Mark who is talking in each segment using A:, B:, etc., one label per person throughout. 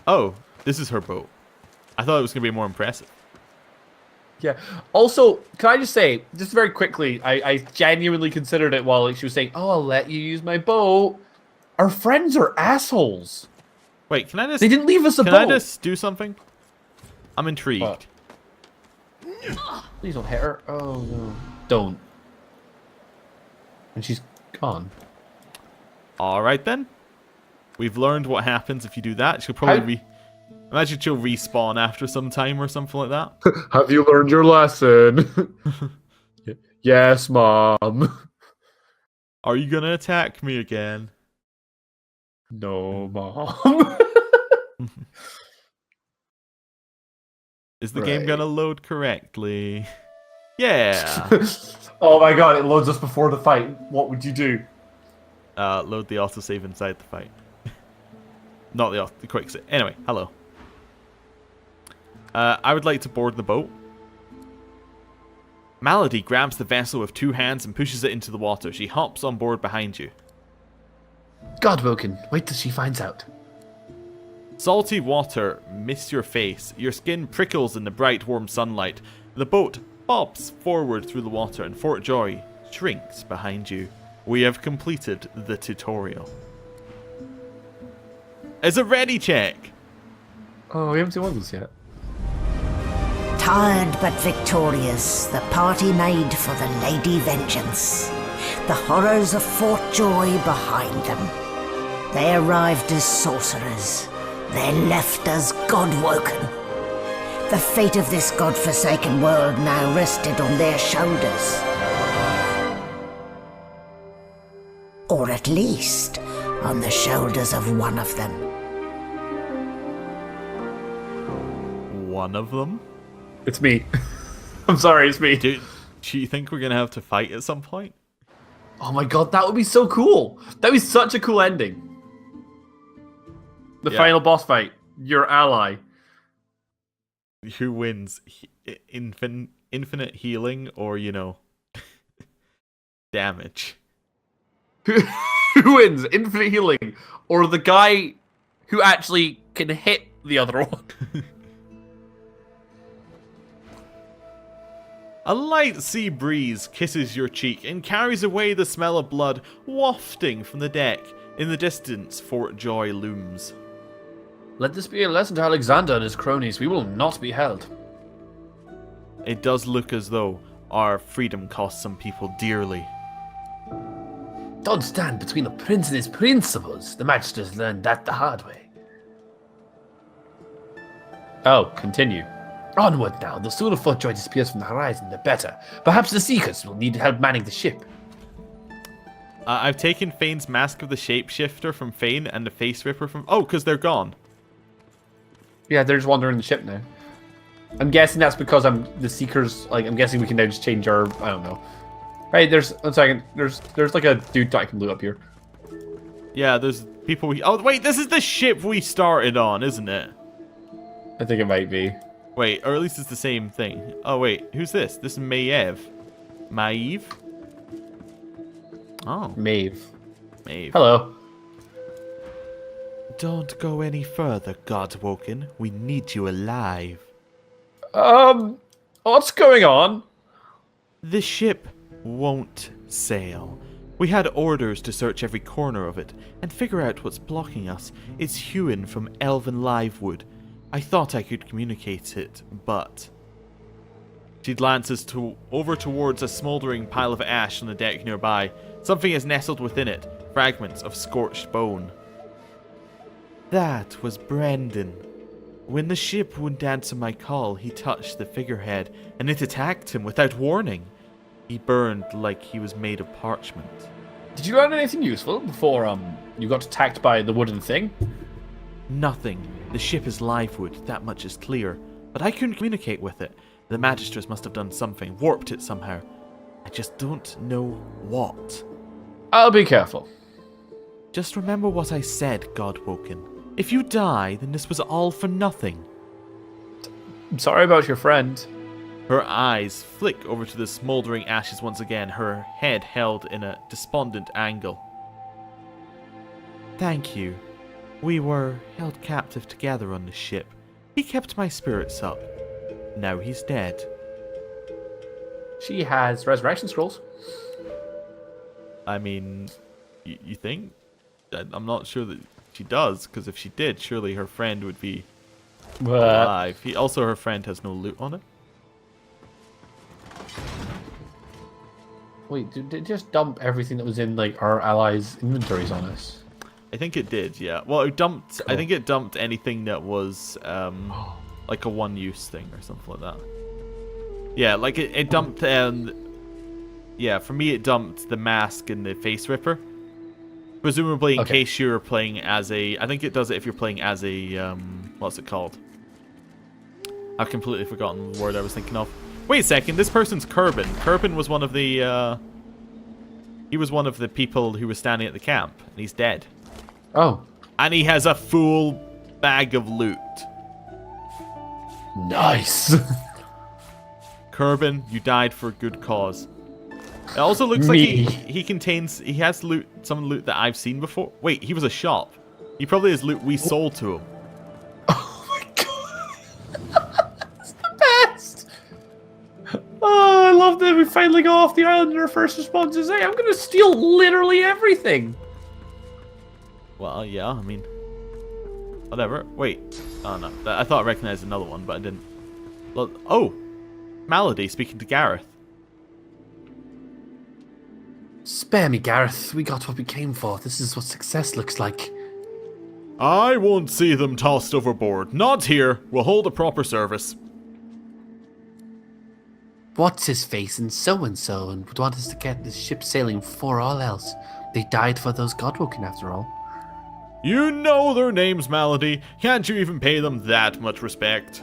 A: Oh, this is her boat. I thought it was going to be more impressive.
B: Yeah. Also, can I just say, just very quickly, I genuinely considered it while she was saying, "Oh, I'll let you use my boat." Our friends are assholes.
A: Wait, can I just...
B: They didn't leave us a
A: Can I
B: boat.
A: just do something? I'm intrigued.
B: What? Please don't hit her. Oh no. Don't. And she's gone.
A: Alright then. We've learned what happens if you do that. She'll probably Imagine she'll respawn after some time or something like that.
B: Have you learned your lesson? Yes, Mom.
A: Are you gonna attack me again?
B: No, Mom.
A: Is the game gonna load correctly? Yeah.
B: Oh my god, it loads us before the fight. What would you do?
A: Load the autosave inside the fight. Not the quick save. Anyway, hello. I would like to board the boat. Malady grabs the vessel with two hands and pushes it into the water. She hops on board behind you.
B: Godwoken, wait till she finds out.
A: Salty water mists your face. Your skin prickles in the bright, warm sunlight. The boat bobs forward through the water and Fort Joy shrinks behind you. We have completed the tutorial. Is it ready check?
B: Oh, we haven't seen one of those yet.
C: Tired but victorious, the party made for the Lady Vengeance. The horrors of Fort Joy behind them. They arrived as sorcerers. They left as Godwoken. The fate of this godforsaken world now rested on their shoulders. Or at least, on the shoulders of one of them.
A: One of them?
B: It's me. I'm sorry, it's me.
A: Do you think we're gonna have to fight at some point?
B: Oh my god, that would be so cool. That would be such a cool ending. The final boss fight. Your ally.
A: Who wins? Infinite healing or, you know, damage?
B: Who wins? Infinite healing. Or the guy who actually can hit the other one.
A: A light sea breeze kisses your cheek and carries away the smell of blood wafting from the deck. In the distance, Fort Joy looms.
B: Let this be a lesson to Alexander and his cronies. We will not be held.
A: It does look as though our freedom costs some people dearly.
B: Don't stand between the prince and his principles. The Magisters learned that the hard way. Oh, continue. Onward now. The sooner Fort Joy disappears from the horizon, the better. Perhaps the Seekers will need help manning the ship.
A: I've taken Fane's Mask of the Shapeshifter from Fane and the Face Ripper from... Oh, because they're gone.
B: Yeah, they're just wandering the ship now. I'm guessing that's because the Seekers... Like, I'm guessing we can now just change our... I don't know. Right, there's... 1 second. There's like a dude that I can loot up here.
A: Yeah, there's people we... Oh, wait, this is the ship we started on, isn't it?
B: I think it might be.
A: Wait, or at least it's the same thing. Oh, wait, who's this? This is Maeve. Maeve? Oh.
B: Maeve.
A: Maeve.
B: Hello.
A: Don't go any further, Godwoken. We need you alive.
B: What's going on?
A: The ship won't sail. We had orders to search every corner of it and figure out what's blocking us. It's hewn from elven livewood. I thought I could communicate it, but... She glances over towards a smouldering pile of ash on the deck nearby. Something is nestled within it, fragments of scorched bone. That was Brendan. When the ship wouldn't answer my call, he touched the figurehead, and it attacked him without warning. He burned like he was made of parchment.
B: Did you learn anything useful before, you got attacked by the wooden thing?
A: Nothing. The ship is livewood, that much is clear. But I couldn't communicate with it. The Magisters must have done something, warped it somehow. I just don't know what.
B: I'll be careful.
A: Just remember what I said, Godwoken. If you die, then this was all for nothing.
B: I'm sorry about your friend.
A: Her eyes flick over to the smouldering ashes once again, her head held in a despondent angle. Thank you. We were held captive together on the ship. He kept my spirits up. Now he's dead.
B: She has resurrection scrolls.
A: I mean, you think? I'm not sure that she does, because if she did, surely her friend would be alive. Also, her friend has no loot on it.
B: Wait, did it just dump everything that was in like our allies' inventories on us?
A: I think it did, yeah. Well, it dumped.
B: Cool.
A: I think it dumped anything that was like a one-use thing or something like that. Yeah, like it dumped. Yeah, for me, it dumped the mask and the face ripper. Presumably, in case you're playing as a. I think it does it if you're playing as a. What's it called? I've completely forgotten the word I was thinking of. Wait a second, this person's Kerbin. Kerbin was one of the. He was one of the people who was standing at the camp, and he's dead.
B: Oh.
A: And he has a full bag of loot.
B: Nice.
A: Kerbin, you died for a good cause. It also looks like he has loot, some loot that I've seen before. Wait, he was a shop. He probably has loot we sold to him.
B: Oh my god. That's the best. Oh, I love that we finally got off the island and our first response is, hey, I'm going to steal literally everything.
A: Well, yeah, I mean, whatever. Wait, oh no, I thought I recognized another one, but I didn't. Well, oh, Malady speaking to Gareth.
B: Spare me, Gareth. We got what we came for. This is what success looks like.
A: I won't see them tossed overboard. Not here. We'll hold a proper service.
B: What's his face and would want us to get this ship sailing before all else. They died for those Godwoken after all.
A: You know their names, Malady. Can't you even pay them that much respect?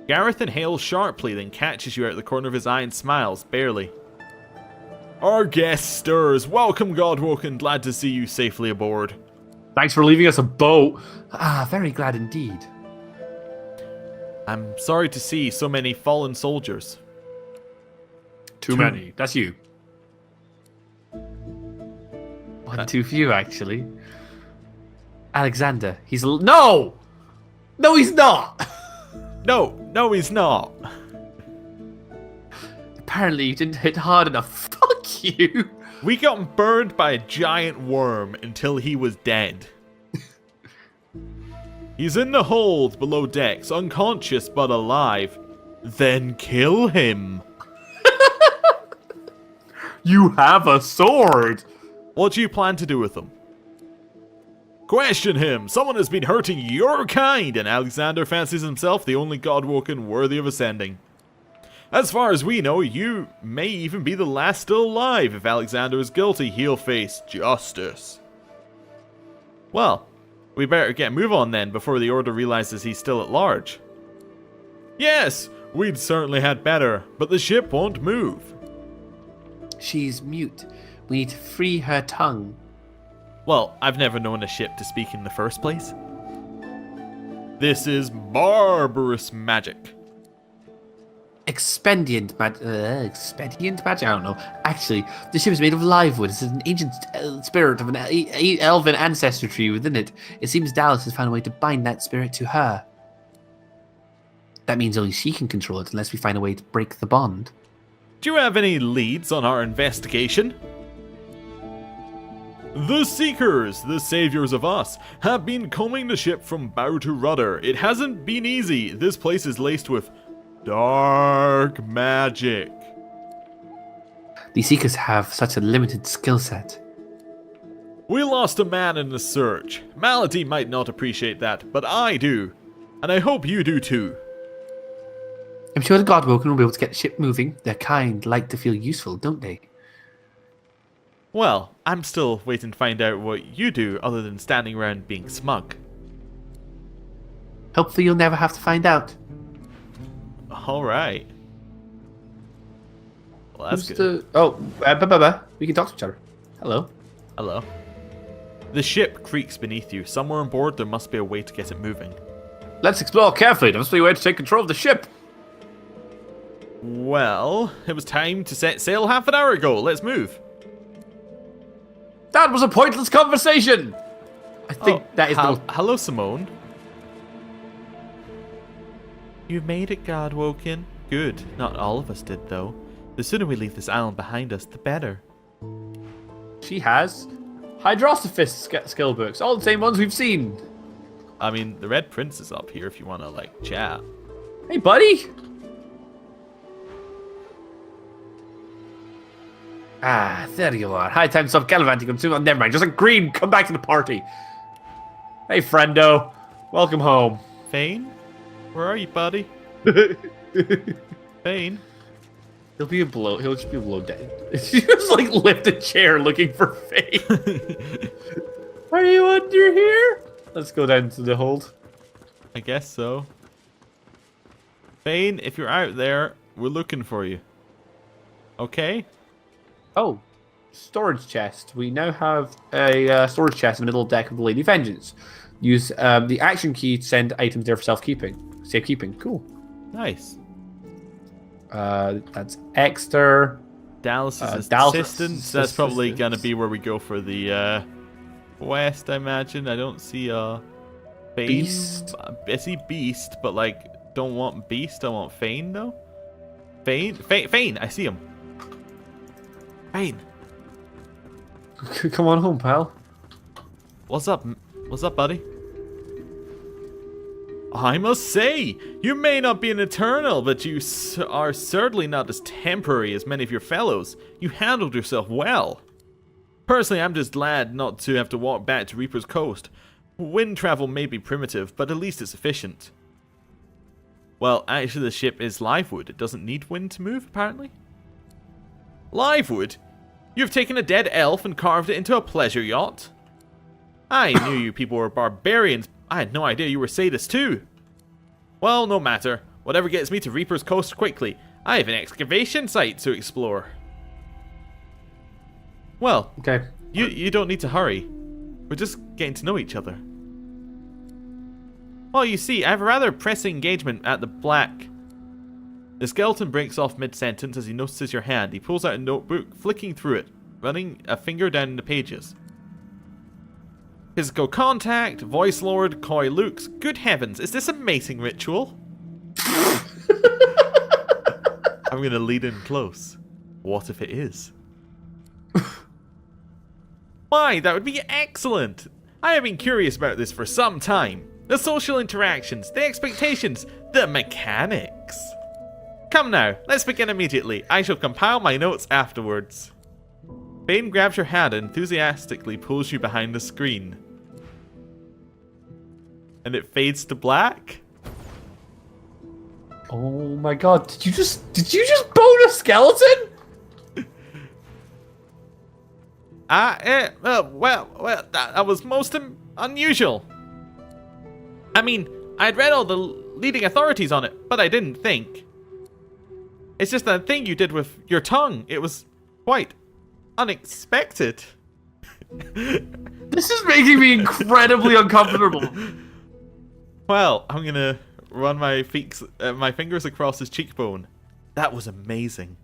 A: Gareth inhales sharply, then catches you out of the corner of his eye and smiles, barely. Our guest stirs. Welcome, Godwoken. Glad to see you safely aboard.
B: Thanks for leaving us a boat. Ah, very glad indeed.
A: I'm sorry to see so many fallen soldiers.
B: Too many. That's you. One too few, actually. Alexander, he's no! No, he's not!
A: No, he's not.
B: Apparently you didn't hit hard enough. Fuck you!
A: We got burned by a giant worm until he was dead. He's in the hold below decks, unconscious but alive. Then kill him.
B: You have a sword!
A: What do you plan to do with him? Question him! Someone has been hurting your kind, and Alexander fancies himself the only Godwoken worthy of ascending. As far as we know, you may even be the last still alive. If Alexander is guilty, he'll face justice. Well, we better get a move on then, before the Order realizes he's still at large. Yes, we'd certainly had better, but the ship won't move.
B: She's mute. We need to free her tongue.
A: Well, I've never known a ship to speak in the first place. This is barbarous magic.
B: Expedient magic? I don't know. Actually, the ship is made of live wood. It's an ancient spirit of an elven ancestry tree within it. It seems Dallas has found a way to bind that spirit to her. That means only she can control it unless we find a way to break the bond.
A: Do you have any leads on our investigation? The Seekers, the saviors of us, have been combing the ship from bow to rudder. It hasn't been easy. This place is laced with dark magic.
B: The Seekers have such a limited skill set.
A: We lost a man in the search. Malady might not appreciate that, but I do. And I hope you do too.
B: I'm sure the Godwoken will be able to get the ship moving. Their kind like to feel useful, don't they?
A: Well, I'm still waiting to find out what you do other than standing around being smug.
B: Hopefully you'll never have to find out.
A: Alright. Well, that's
B: Who's
A: good.
B: We can talk to each other. Hello.
A: Hello. The ship creaks beneath you. Somewhere on board there must be a way to get it moving.
B: Let's explore carefully. There must be a way to take control of the ship.
A: Well, it was time to set sail half an hour ago. Let's move.
B: That was a pointless conversation! I think that is the...
A: Hello, Simone. You made it, Godwoken. Good. Not all of us did, though. The sooner we leave this island behind us, the better.
B: She has Hydrosophist skill books, all the same ones we've seen.
A: I mean, the Red Prince is up here if you want to, like, chat.
B: Hey, buddy. Ah, there you are. High time to stop gallivanting. Never mind. Just like green. Come back to the party. Hey, friendo. Welcome home.
A: Fane? Where are you, buddy? Fane?
B: He'll just be below dead. He just like lift a chair looking for Fane. Are you under here? Let's go down to the hold.
A: I guess so. Fane, if you're out there, we're looking for you. Okay?
B: Oh, storage chest. We now have a storage chest in the middle deck of the Lady Vengeance. Use the action key to send items there for safekeeping. Cool.
A: Nice.
B: That's Exeter.
A: Dallas's
B: Dallas'
A: assistant. That's probably going to be where we go for the quest, I imagine. I don't see a Fane.
B: Beast.
A: I see Beast, but like, don't want Beast. I want Fane, though. Fane. I see him. Fane.
B: Come on home, pal.
A: What's up? What's up, buddy? I must say, you may not be an Eternal, but you are certainly not as temporary as many of your fellows. You handled yourself well. Personally, I'm just glad not to have to walk back to Reaper's Coast. Wind travel may be primitive, but at least it's efficient. Well, actually the ship is livewood. It doesn't need wind to move, apparently. Livewood? You've taken a dead elf and carved it into a pleasure yacht? I knew you people were barbarians. I had no idea you were sadists too. Well, no matter. Whatever gets me to Reaper's Coast quickly. I have an excavation site to explore. Well,
B: Okay.
A: you don't need to hurry. We're just getting to know each other. Well, you see, I have a rather pressing engagement at the Black. The skeleton breaks off mid-sentence as he notices your hand. He pulls out a notebook, flicking through it, running a finger down the pages. Physical contact, voice lord, coy looks. Good heavens, is this a mating ritual? I'm gonna lead in close. What if it is? Why, that would be excellent! I have been curious about this for some time. The social interactions, the expectations, the mechanics. Come now, let's begin immediately. I shall compile my notes afterwards. Fane grabs your hand and enthusiastically pulls you behind the screen. And it fades to black.
B: Oh my god, did you just bone a skeleton?
A: Well, that was most unusual. I mean, I'd read all the leading authorities on it, but I didn't think. It's just that thing you did with your tongue. It was quite unexpected.
B: This is making me incredibly uncomfortable.
A: Well, I'm gonna run my fingers across his cheekbone. That was amazing.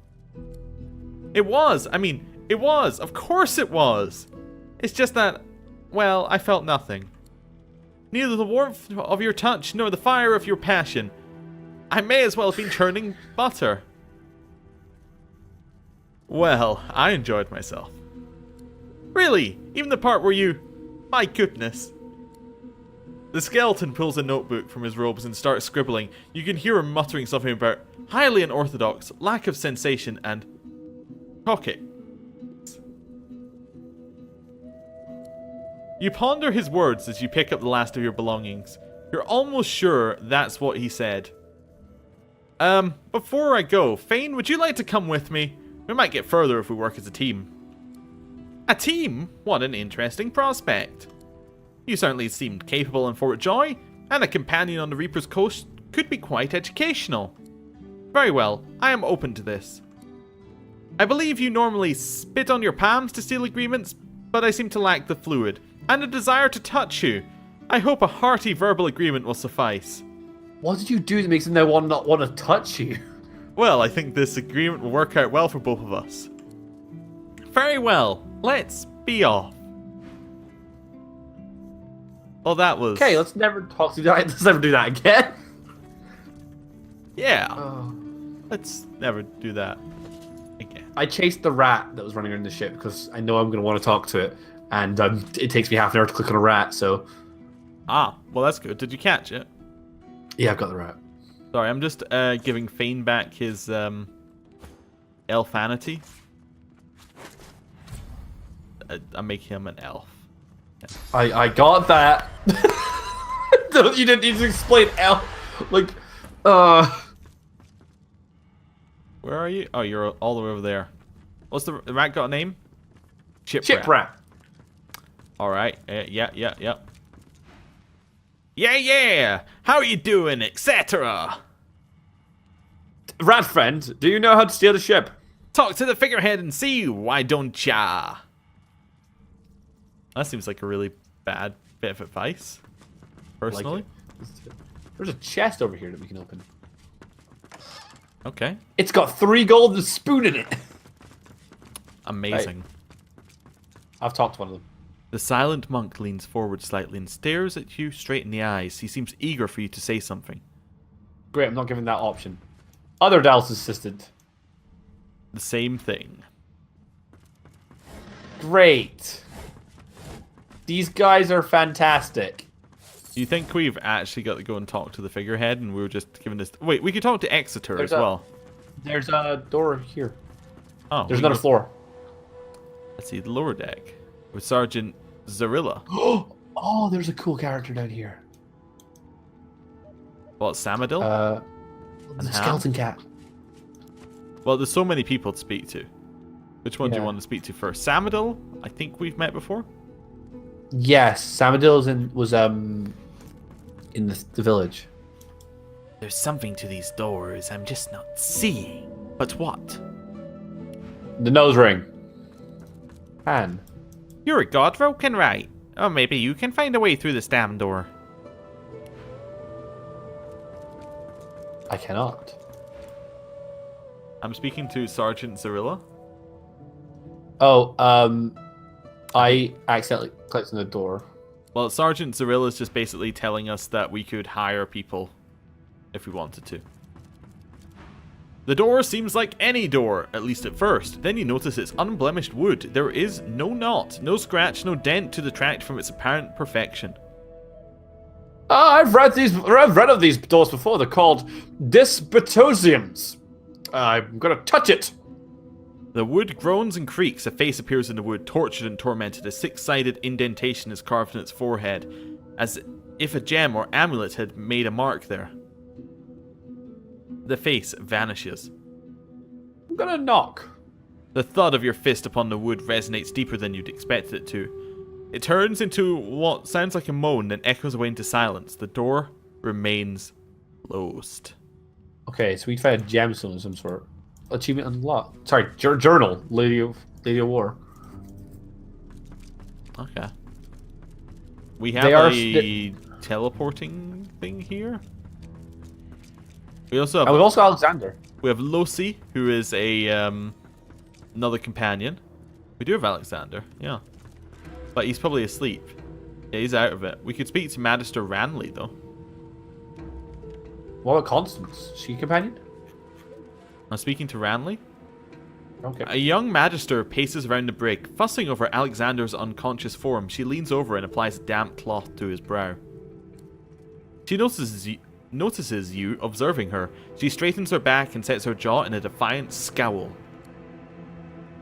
A: It was. I mean, it was. Of course it was. It's just that, well, I felt nothing. Neither the warmth of your touch nor the fire of your passion. I may as well have been churning butter. Well, I enjoyed myself. Really? Even the part where you... My goodness. The skeleton pulls a notebook from his robes and starts scribbling. You can hear him muttering something about highly unorthodox, lack of sensation, and... pocket. You ponder his words as you pick up the last of your belongings. You're almost sure that's what he said. Before I go, Fane, would you like to come with me? We might get further if we work as a team. A team? What an interesting prospect. You certainly seemed capable in Fort Joy, and a companion on the Reaper's Coast could be quite educational. Very well, I am open to this. I believe you normally spit on your palms to seal agreements, but I seem to lack the fluid, and a desire to touch you. I hope a hearty verbal agreement will suffice.
B: What did you do that makes him now not want to touch you?
A: Well, I think this agreement will work out well for both of us. Very well, let's be off. Well, that was...
B: Okay, let's never talk to that. Let's never do that again.
A: Yeah.
B: Oh.
A: Let's never do that again.
B: I chased the rat that was running around the ship because I know I'm going to want to talk to it. And it takes me half an hour to click on a rat, so...
A: Ah, well, that's good. Did you catch it?
B: Yeah, I've got the rat.
A: Sorry, I'm just giving Fane back his elfanity. I'm making him an elf.
B: I got that. You didn't need to explain elf. Like,
A: Where are you? Oh, you're all the way over there. What's the rat got a name?
B: Shipwreck.
A: All right. Yeah. Yeah. How are you doing, etc.?
B: Rat friend, do you know how to steer the ship?
A: Talk to the figurehead and see. Why don't ya? That seems like a really bad bit of advice. Personally.
B: There's a chest over here that we can open.
A: Okay.
B: It's got 3 gold and a spoon in it.
A: Amazing.
B: Right. I've talked to one of them.
A: The silent monk leans forward slightly and stares at you straight in the eyes. He seems eager for you to say something.
B: Great, I'm not giving that option. Other Dallas assistant.
A: The same thing.
B: Great. These guys are fantastic.
A: Do you think we've actually got to go and talk to the figurehead and we were just given this... Wait, we could talk to Exeter as well.
B: There's a door here.
A: Oh,
B: There's another floor.
A: Let's see, the lower deck. With Sergeant Zarilla.
B: Oh, there's a cool character down here.
A: What, Samadil?
B: The
A: Ham?
B: skeleton cat.
A: Well, there's so many people to speak to. Which one do you
B: Yeah.
A: want to speak to first? Samadil? I think we've met before.
B: Yes, Samadil was in the village.
A: There's something to these doors I'm just not seeing. But what?
B: The nose ring. Man.
A: You're a Godroken, right? Or maybe you can find a way through this damn door.
B: I cannot.
A: I'm speaking to Sergeant Zarilla.
B: Oh, I accidentally clicked on the door.
A: Well, Sergeant Zarilla is just basically telling us that we could hire people if we wanted to. The door seems like any door, at least at first. Then you notice it's unblemished wood. There is no knot, no scratch, no dent to detract from its apparent perfection.
B: I've read of these doors before. They're called Disputosiums. I'm gonna touch it.
A: The wood groans and creaks. A face appears in the wood, tortured and tormented. A 6-sided indentation is carved in its forehead, as if a gem or amulet had made a mark there. The face vanishes.
B: I'm gonna knock.
A: The thud of your fist upon the wood resonates deeper than you'd expected it to. It turns into what sounds like a moan, then echoes away into silence. The door remains closed.
B: Okay, so we found a gemstone of some sort. Achievement unlocked. Sorry, journal. Lady of War.
A: Okay. We have
B: They are
A: a teleporting thing here. We also
B: And
A: have
B: we've also got Alexander.
A: we have Losi, who is a another companion. We do have Alexander, yeah, but he's probably asleep. Yeah, he's out of it. We could speak to Magister Ranley though.
B: What about Constance? Is she a companion?
A: I'm speaking to Ranley.
B: Okay.
A: A young Magister paces around the brig, fussing over Alexander's unconscious form. She leans over and applies a damp cloth to his brow. She notices you observing her. She straightens her back and sets her jaw in a defiant scowl.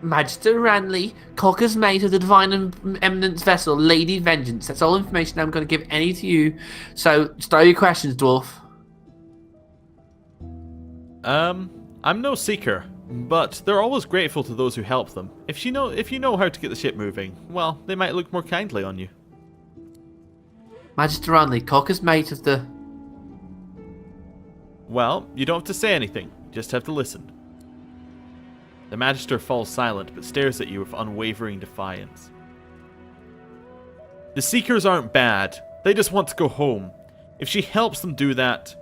D: Magister Ranley, Cocker's mate of the Divine Eminence vessel, Lady Vengeance. That's all information I'm going to give any to you. So, start your questions, dwarf.
A: I'm no seeker, but they're always grateful to those who help them. If you know how to get the ship moving, well, they might look more kindly on you.
D: Magister Ranley, Cocker's mate of the...
A: Well, you don't have to say anything, you just have to listen. The Magister falls silent, but stares at you with unwavering defiance. The Seekers aren't bad, they just want to go home. If she helps them do that,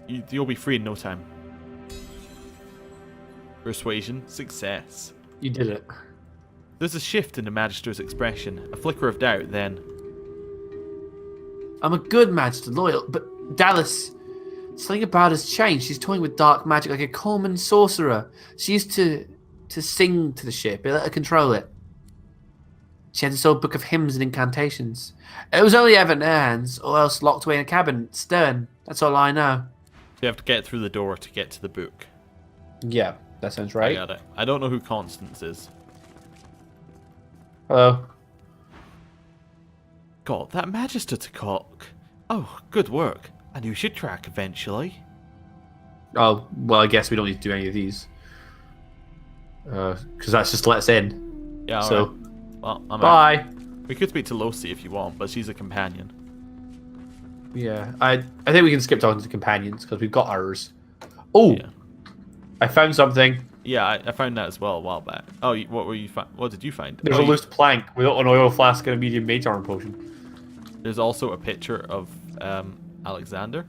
A: you'll be free in no time. Persuasion, success.
B: You did it.
A: There's a shift in the Magister's expression, a flicker of doubt, then...
D: I'm a good magister, loyal, but Dallas, something about has changed. She's toying with dark magic like a common sorcerer. She used to sing to the ship. It let her control it. She had this old book of hymns and incantations. It was only ever in her hands, or else locked away in a cabin, stern. That's all I know.
A: You have to get through the door to get to the book.
B: Yeah, that sounds
A: I
B: right.
A: got it. I don't know who Constance is.
B: Hello.
A: God, that Magister to cock. Oh, good work. I knew she'd crack eventually.
B: Oh, well, I guess we don't need to do any of these. Because that's just let us in.
A: Yeah,
B: So,
A: alright. Well, I'm out.
B: bye.
A: We could speak to Losi if you want, but she's a companion.
B: Yeah, I think we can skip talking to companions because we've got ours. Oh,
A: Yeah.
B: I found something.
A: Yeah, I found that as well a while back. Oh, what were you? What did you find?
B: There's
A: Oh,
B: a loose plank with an oil flask and a medium mage armor potion.
A: There's also a picture of Alexander.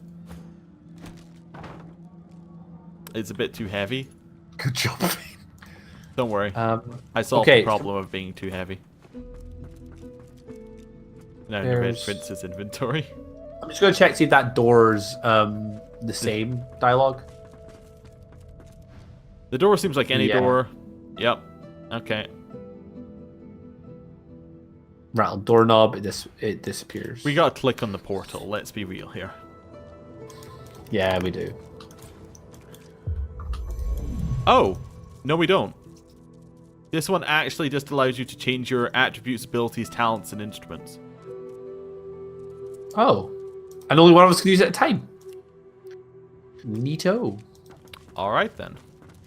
A: It's a bit too heavy.
B: Good job.
A: Don't worry. I solved
B: okay.
A: the problem of being too heavy. Now in the Red Prince's inventory.
B: I'm just gonna check see if that door's the same dialogue.
A: The door seems like any
B: Yeah.
A: door. Yep. Okay.
B: Rattle doorknob. It disappears.
A: We gotta click on the portal. Let's be real here.
B: Yeah, we do.
A: Oh, no, we don't. This one actually just allows you to change your attributes, abilities, talents, and instruments.
B: Oh, and only one of us can use it at a time. Neato.
A: All right then.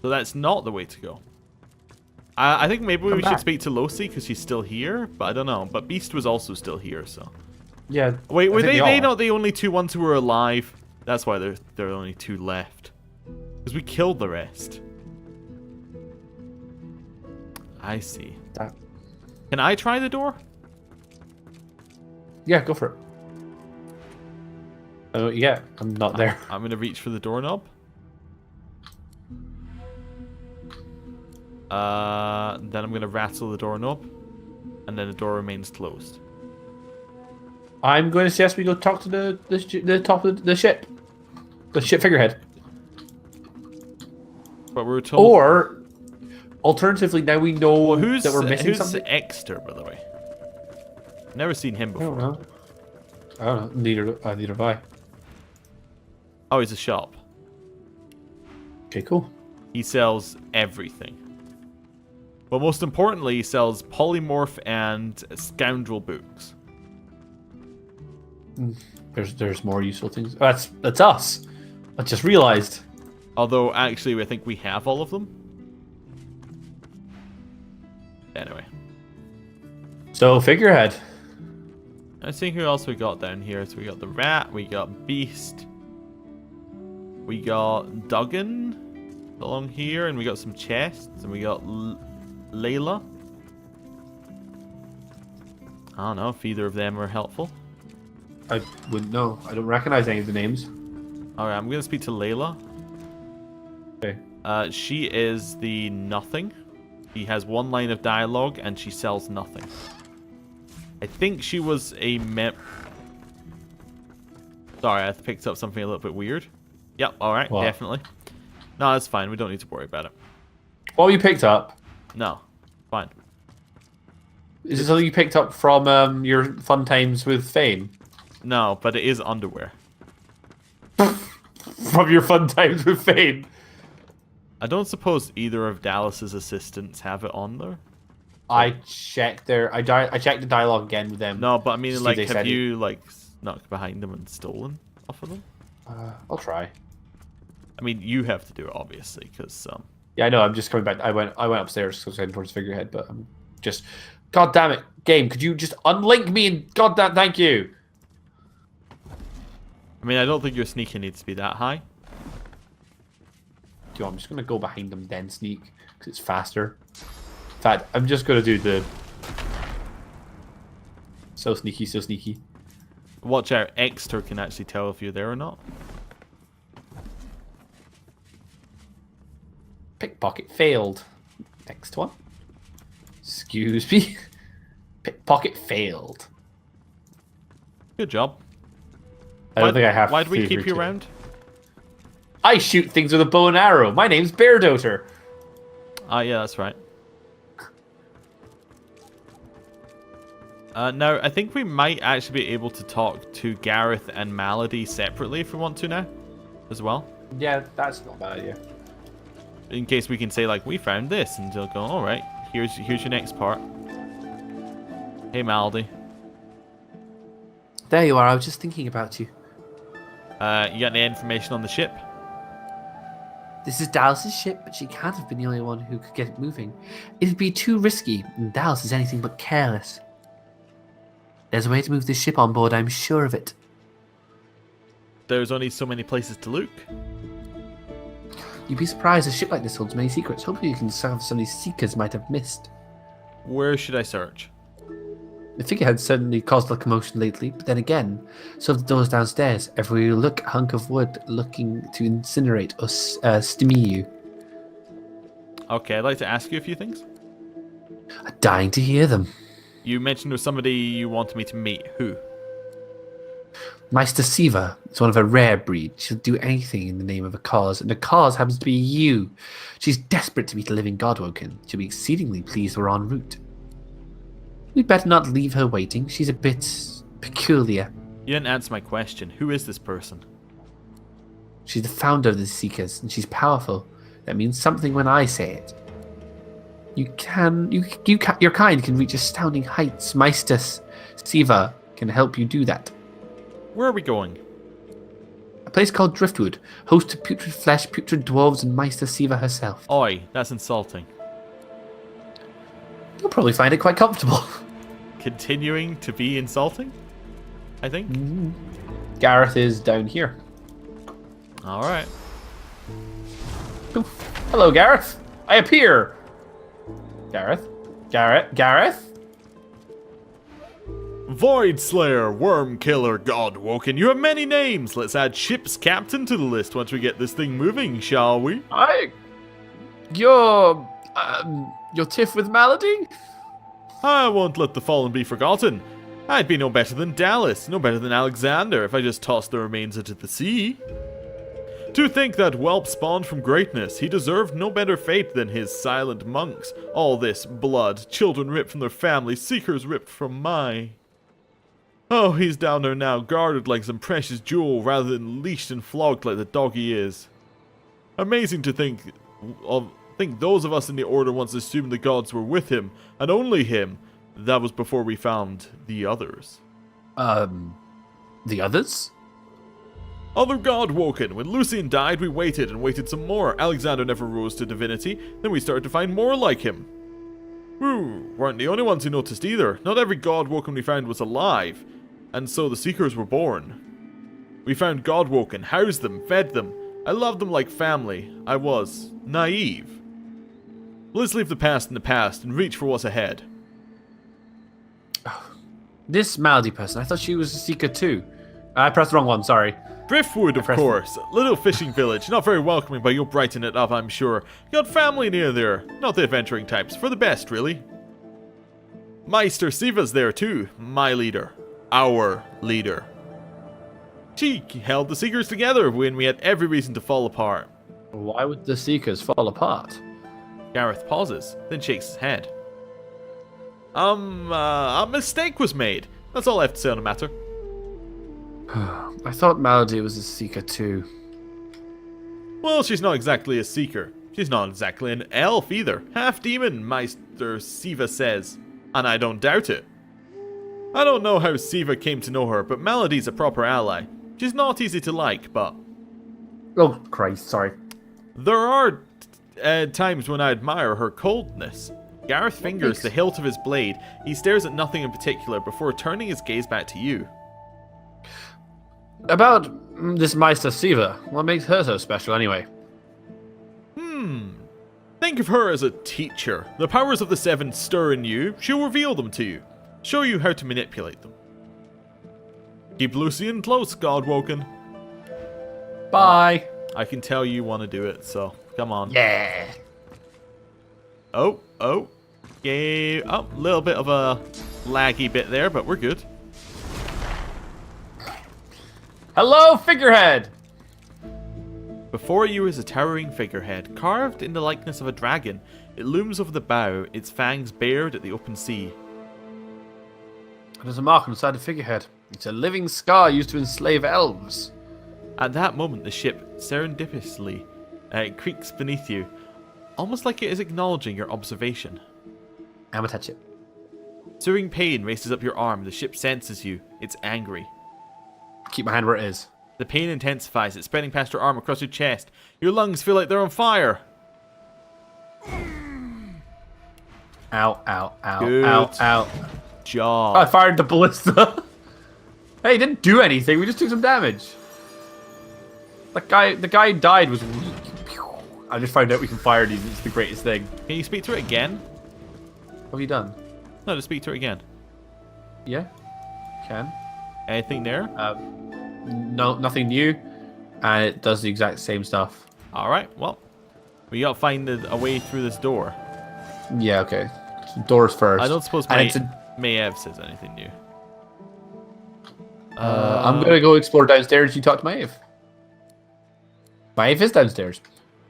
A: So that's not the way to go. I think maybe we should
B: back.
A: speak to Losi because she's still here, but I don't know. But Beast was also still here, so.
B: Yeah.
A: Wait, were
B: I think
A: they
B: are.
A: not the only two ones who were alive? That's why there are only two left. Because we killed the rest. I see.
B: That-
A: Can I try the door?
B: Yeah, go for it. Oh yeah, I'm not there.
A: I'm gonna reach for the doorknob. Then I'm gonna rattle the doorknob, and then the door remains closed.
B: I'm going to suggest we go talk to the top of the ship figurehead.
A: But we were told.
B: Or, alternatively, now we know
A: Well, who's
B: that we're missing
A: who's
B: something.
A: Exter, by the way? Never seen him
B: I
A: before.
B: don't know. I don't know. Neither have I.
A: Oh, he's a shop.
B: Okay, cool.
A: He sells everything. But most importantly, he sells polymorph and scoundrel books.
B: There's more useful things. Oh, that's us. I just realized.
A: Although, actually, I think we have all of them. Anyway.
B: So figurehead.
A: Let's see who else we got down here. So we got the rat, we got Beast, we got Duggan along here, and we got some chests, and we got Layla. I don't know if either of them are helpful.
B: I wouldn't know. I don't recognize any of the names.
A: Alright, I'm gonna speak to Layla.
B: Okay.
A: She is the nothing. She has one line of dialogue, and she sells nothing. I think she was a Sorry, I picked up something a little bit weird. Yep, alright,
B: What?
A: definitely. No, that's fine. We don't need to worry about it.
B: What you picked up?
A: No, fine.
B: Is it something you picked up from your fun times with Fane?
A: No, but it is underwear.
B: From your fun times with Fane?
A: I don't suppose either of Dallas's assistants have it on there.
B: I checked I checked the dialogue again with them.
A: No, but I mean,
B: See,
A: like,
B: they
A: have
B: said
A: you like snuck behind them and stolen off of them?
B: I'll try.
A: I mean, you have to do it obviously, because
B: Yeah, I know. I'm just coming back. I went upstairs because I was heading towards figurehead, but I'm just. God damn it, game! Could you just unlink me and God damn, thank you.
A: I mean, I don't think your sneaking needs to be that high.
B: Yo, I'm just gonna go behind them then sneak because it's faster. In fact, I'm just gonna do the. So sneaky, so sneaky.
A: Watch out, Exter can actually tell if you're there or not.
B: Pickpocket failed. Next one. Excuse me. Pickpocket failed.
A: Good job.
B: I don't think I have.
A: Why do we keep you
B: favorite.
A: around?
B: I shoot things with a bow and arrow. My name's Bear Doter.
A: Ah, yeah, that's right. Now, I think we might actually be able to talk to Gareth and Malady separately if we want to now, as well.
B: Yeah, that's not a bad idea.
A: In case we can say, like, we found this, and they'll go, all right, here's your next part. Hey, Malady.
D: There you are. I was just thinking about you.
A: You got any information on the ship?
D: This is Dallas's ship, but she can't have been the only one who could get it moving. It'd be too risky, and Dallas is anything but careless. There's a way to move this ship on board, I'm sure of it.
A: There's only so many places to look.
D: You'd be surprised a ship like this holds many secrets. Hopefully you can solve some of these seekers might have missed.
A: Where should I search?
D: The figurehead certainly caused a commotion lately, but then again, so have the doors downstairs. Everywhere you look, a hunk of wood looking to incinerate or stymie you.
A: Okay, I'd like to ask you a few things.
D: I'm dying to hear them.
A: You mentioned there was somebody you wanted me to meet. Who?
D: Meister Siva is one of a rare breed. She'll do anything in the name of a cause, and the cause happens to be you. She's desperate to meet a living Godwoken. She'll be exceedingly pleased we're en route. We'd better not leave her waiting. She's a bit peculiar.
A: You didn't answer my question. Who is this person?
D: She's the founder of the Seekers, and she's powerful. That means something when I say it. Your kind can reach astounding heights. Meister Siva can help you do that.
A: Where are we going?
D: A place called Driftwood, host to putrid flesh, putrid dwarves, and Meister Siva herself.
A: Oi, that's insulting.
D: You'll probably find it quite comfortable.
A: Continuing to be insulting, I think.
B: Gareth is down here.
A: All right.
B: Hello, Gareth. I appear. Gareth.
A: Void Slayer, Worm Killer, Godwoken. You have many names. Let's add ship's captain to the list once we get this thing moving, shall we?
B: Your tiff with Malady?
A: I won't let the fallen be forgotten. I'd be no better than Dallas, no better than Alexander if I just tossed the remains into the sea. To think that whelp spawned from greatness, he deserved no better fate than his silent monks. All this blood, children ripped from their families, seekers ripped from my... Oh, he's down there now, guarded like some precious jewel rather than leashed and flogged like the dog he is. Amazing to think those of us in the Order once assumed the gods were with him, and only him. That was before we found the others.
D: The others?
A: Other Godwoken. When Lucian died, we waited and waited some more. Alexander never rose to divinity. Then we started to find more like him. We weren't the only ones who noticed either. Not every Godwoken we found was alive. And so the Seekers were born. We found Godwoken, housed them, fed them. I loved them like family. I was naive. Let's leave the past in the past and reach for what's ahead.
D: This Malady person, I thought she was a Seeker too. I pressed the wrong one, sorry.
A: Driftwood, of course. Little fishing village. Not very welcoming, but you'll brighten it up, I'm sure. Got family near there. Not the adventuring types. For the best, really. Meister Siva's there, too. My leader. Our leader. She held the Seekers together when we had every reason to fall apart.
B: Why would the Seekers fall apart?
A: Gareth pauses, then shakes his head. A mistake was made. That's all I have to say on the matter.
D: I thought Malady was a Seeker too.
A: Well, she's not exactly a Seeker. She's not exactly an elf either. Half demon, Meister Siva says. And I don't doubt it. I don't know how Siva came to know her, but Malady's a proper ally. She's not easy to like, but...
B: Oh, Christ, sorry.
A: There are times when I admire her coldness. Gareth fingers the hilt of his blade. He stares at nothing in particular before turning his gaze back to you.
B: About this Meister Siva, what makes her so special anyway?
A: Think of her as a teacher. The powers of the Seven stir in you. She'll reveal them to you. Show you how to manipulate them. Keep Lucian close, Godwoken.
B: Bye.
A: I can tell you want to do it, so come on.
B: Yeah.
A: Oh. Yeah. Oh, a little bit of a laggy bit there, but we're good.
B: Hello, figurehead!
A: Before you is a towering figurehead, carved in the likeness of a dragon. It looms over the bow, its fangs bared at the open sea.
B: There's a mark on the side of the figurehead. It's a living scar used to enslave elves.
A: At that moment, the ship serendipitously creaks beneath you, almost like it is acknowledging your observation.
B: I'm gonna touch it.
A: Searing pain races up your arm. The ship senses you. It's angry.
B: Keep my hand where it is.
A: The pain intensifies. It's spreading past your arm across your chest. Your lungs feel like they're on fire.
B: Ow, ow, ow,
A: Good
B: ow, ow.
A: job.
B: I fired the ballista. Hey, he didn't do anything. We just took some damage. The guy died was weak. I just found out we can fire these. It's the greatest thing.
A: Can you speak to it again?
B: What have you done?
A: No, just speak to it again.
B: Yeah, can.
A: Anything there?
B: No, nothing new, and it does the exact same stuff.
A: Alright, well. We gotta find a way through this door.
B: Yeah, okay. So doors first.
A: I don't suppose Maiev says anything new.
B: I'm gonna go explore downstairs. You talk to Maeve. Maeve is downstairs.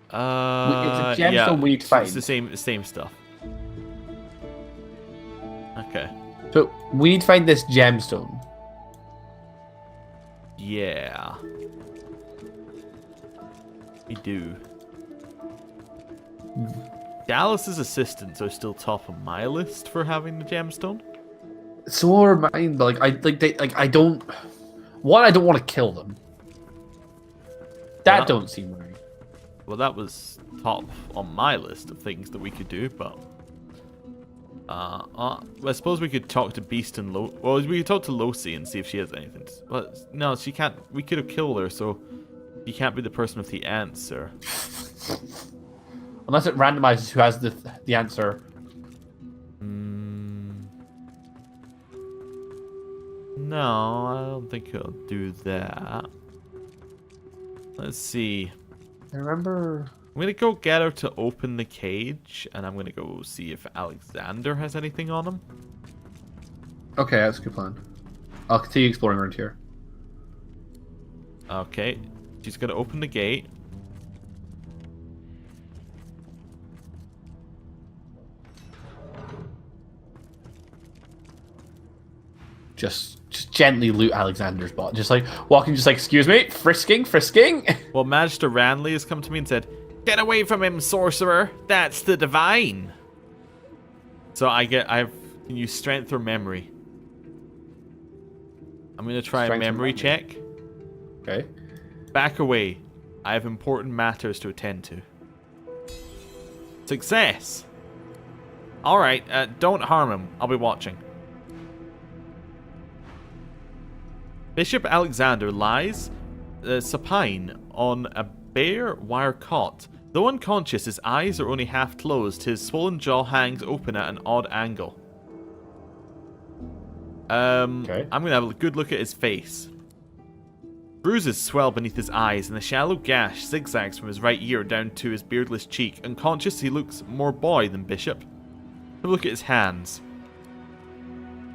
B: It's a gemstone we need to find.
A: It's the same stuff. Okay.
B: So we need to find this gemstone.
A: Yeah. We do. Dallas's assistants are still top of my list for having the gemstone.
B: So are mine, but I don't. One, I don't want to kill them. That don't seem right.
A: Well, that was top on my list of things that we could do, but I suppose we could talk to Beast and we could talk to Losi and see if she has anything. Well, no, she can't. We could have killed her, so she can't be the person with the answer.
B: Unless it randomizes who has the answer.
A: No, I don't think it'll do that. Let's see.
B: I remember.
A: I'm gonna go get her to open the cage, and I'm gonna go see if Alexander has anything on him.
B: Okay, that's a good plan. I'll continue exploring around here.
A: Okay, she's gonna open the gate.
B: Just gently loot Alexander's bot. Just like walking, just like, excuse me, frisking.
A: Well, Magister Ranley has come to me and said, "Get away from him, sorcerer! That's the divine." So can use strength or memory. I'm gonna try a memory check.
B: Okay.
A: Back away. I have important matters to attend to. Success. All right. Don't harm him. I'll be watching. Bishop Alexander lies supine on a bare wire cot. Though unconscious, his eyes are only half closed. His swollen jaw hangs open at an odd angle.
B: Okay.
A: I'm going to have a good look at his face. Bruises swell beneath his eyes, and a shallow gash zigzags from his right ear down to his beardless cheek. Unconscious, he looks more boy than bishop. Have a look at his hands.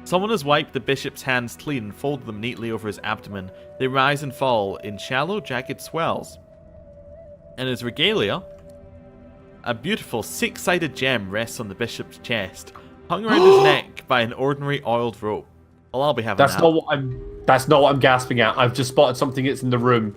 A: Someone has wiped the bishop's hands clean and folded them neatly over his abdomen. They rise and fall in shallow, jagged swells. In his regalia, a beautiful six-sided gem rests on the bishop's chest, hung around his neck by an ordinary oiled rope. Well, I'll be having that.
B: That's not what I'm gasping at. I've just spotted something that's in the room.